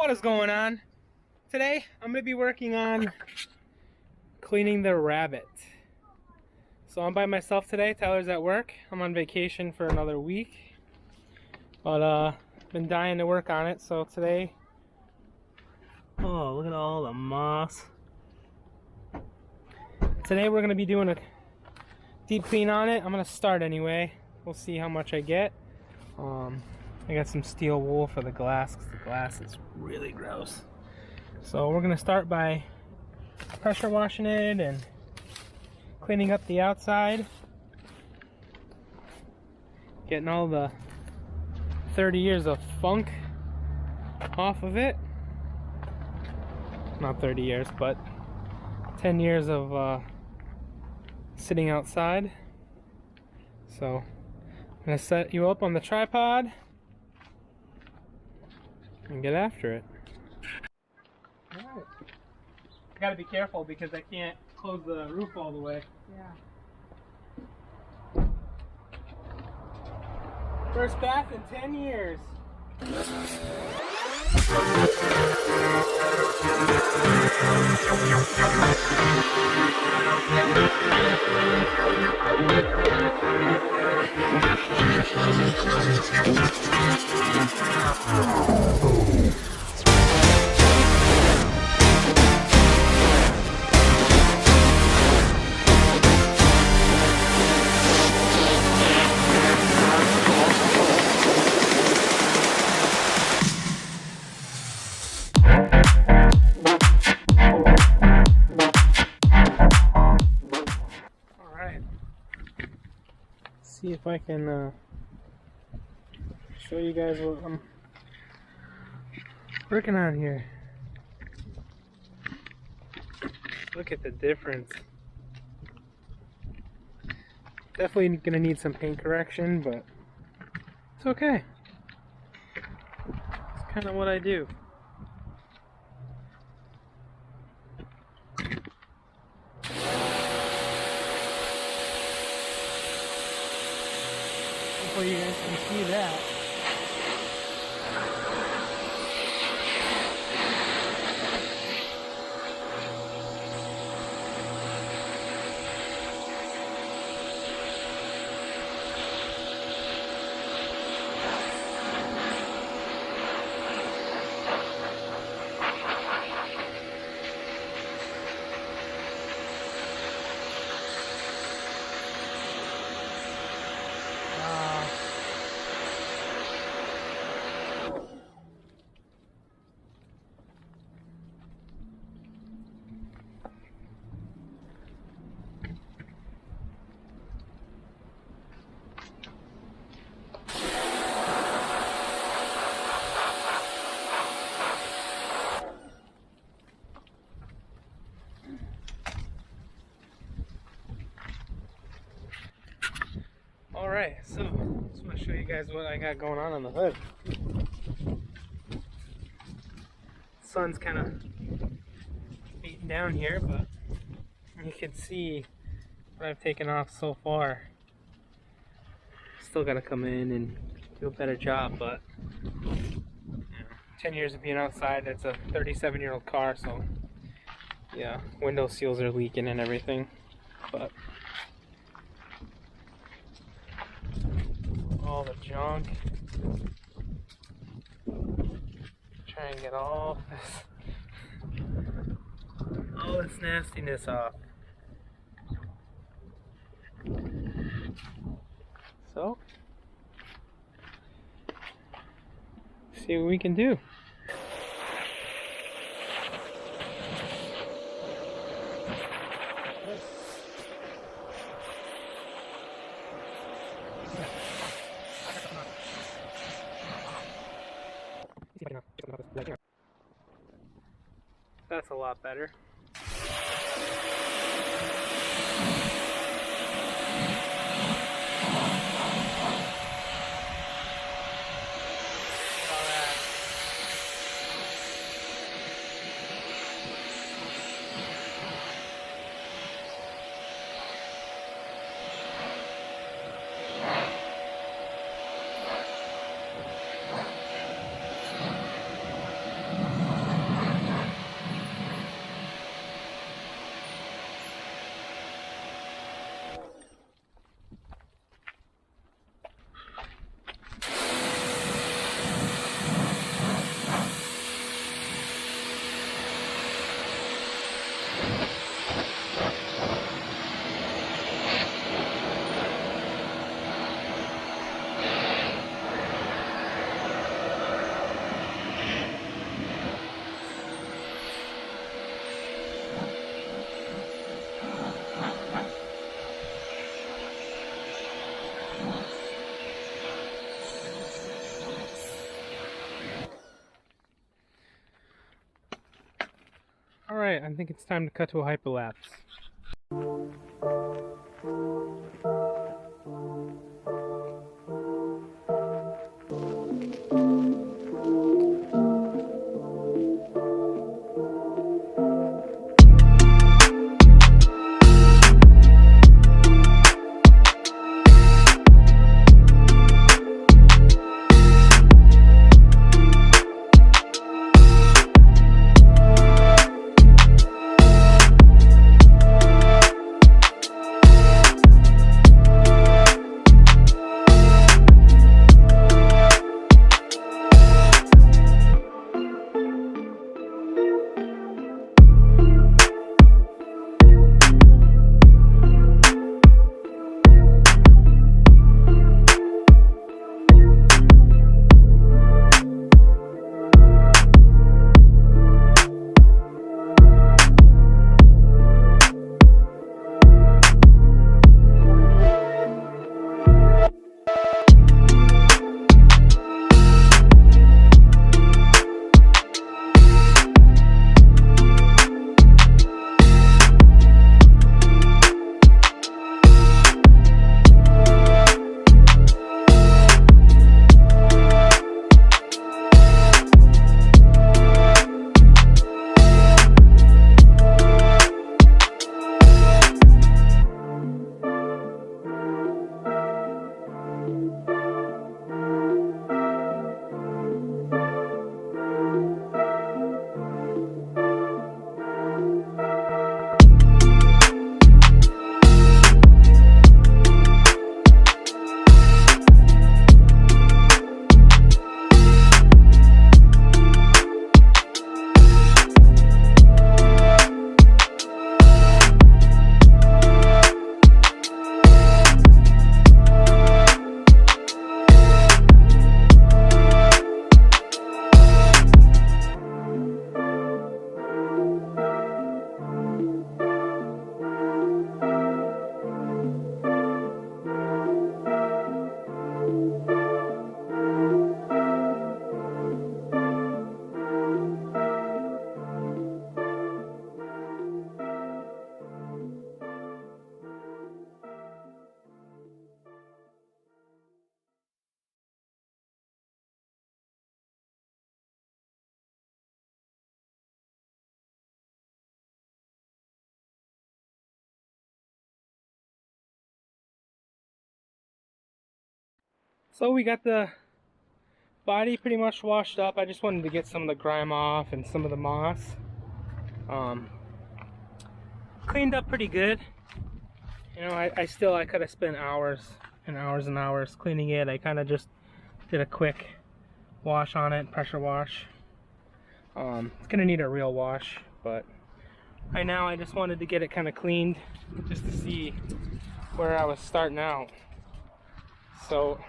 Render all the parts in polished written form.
What is going on? Today I'm going to be working on cleaning the Rabbit. So I'm by myself today. Tyler's at work. I'm on vacation for another week, but been dying to work on it. So today, oh, look at all the moss. Today we're going to be doing a deep clean on it. I'm going to start anyway. We'll see how much I get. I got some steel wool for the glass because the glass is really gross. So we're going to start by pressure washing it and cleaning up the outside, getting all the 30 years of funk off of it. Not 30 years, but 10 years of sitting outside. So I'm going to set you up on the tripod and get after it. Alright. I gotta be careful because I can't close the roof all the way. Yeah. First bath in 10 years. See if I can show you guys what I'm working on here. Look at the difference. Definitely gonna need some paint correction, but it's okay. It's kind of what I do. Hopefully you guys can see that. Alright, so I just want to show you guys what I got going on the hood. Sun's kind of beating down here, but you can see what I've taken off so far. Still got to come in and do a better job, but 10 years of being outside, it's a 37-year-old car, so yeah, window seals are leaking and everything, but all the junk. Try and get all this nastiness off. So, see what we can do. That's a lot better. Alright, I think it's time to cut to a hyperlapse. So we got the body pretty much washed up. I just wanted to get some of the grime off and some of the moss. Cleaned up pretty good. You know, I could have spent hours and hours and hours cleaning it. I kind of just did a quick wash on it, pressure wash. It's gonna need a real wash, but right now I just wanted to get it kind of cleaned just to see where I was starting out. So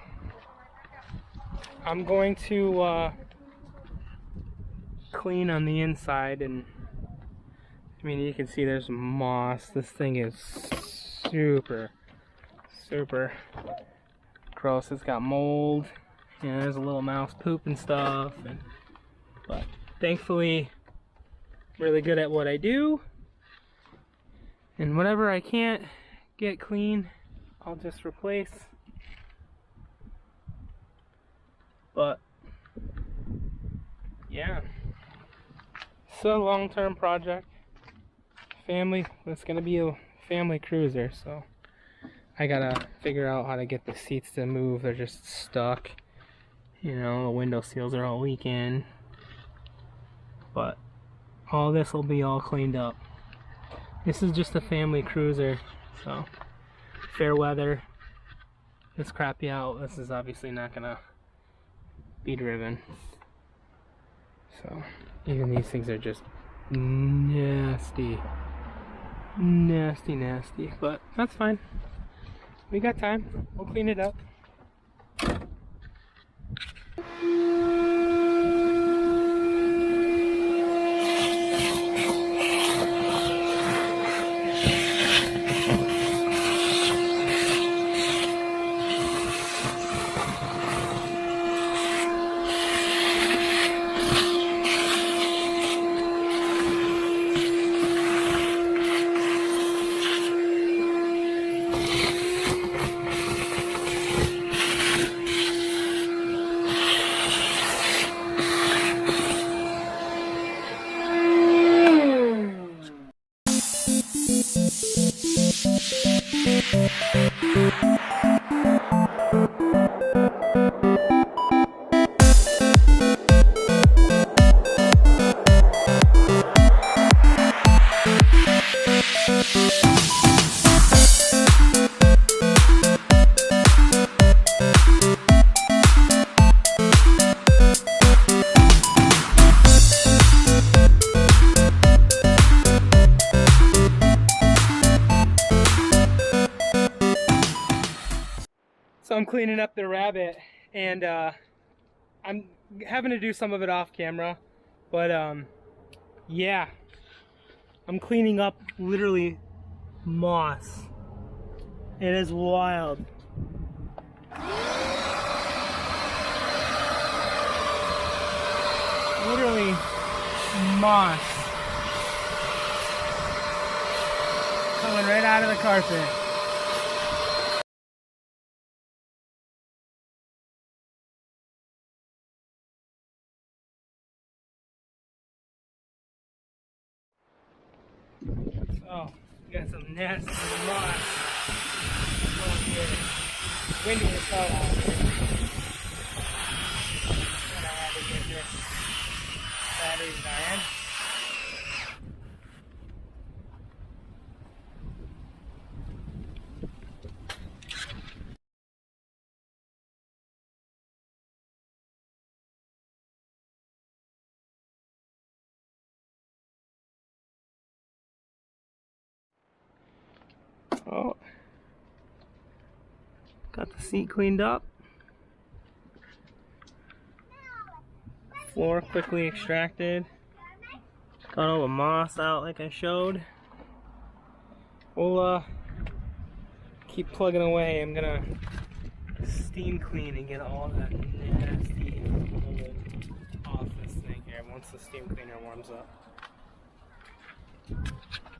I'm going to clean on the inside, and I mean, you can see there's moss. This thing is super gross. It's got mold, and there's a little mouse poop and stuff, but thankfully really good at what I do, and whatever I can't get clean I'll just replace. But yeah, it's a long-term project. It's gonna be a family cruiser, so I gotta figure out how to get the seats to move. They're just stuck. You know, the window seals are all leaking. But all this will be all cleaned up. This is just a family cruiser, so fair weather. It's crappy out. This is obviously not gonna be driven. So even these things are just nasty, but that's fine. We got time. We'll clean it up. I'm cleaning up the Rabbit, and I'm having to do some of it off camera, but yeah, I'm cleaning up literally moss. It is wild. Literally moss coming right out of the carpet. Oh, got some nasty moss. Oh, yeah. Windy as hell out here. And I had to get this battery dying. Oh, got the seat cleaned up. Floor quickly extracted. Got all the moss out like I showed. We'll keep plugging away. I'm gonna steam clean and get all that nasty mold off this thing here once the steam cleaner warms up.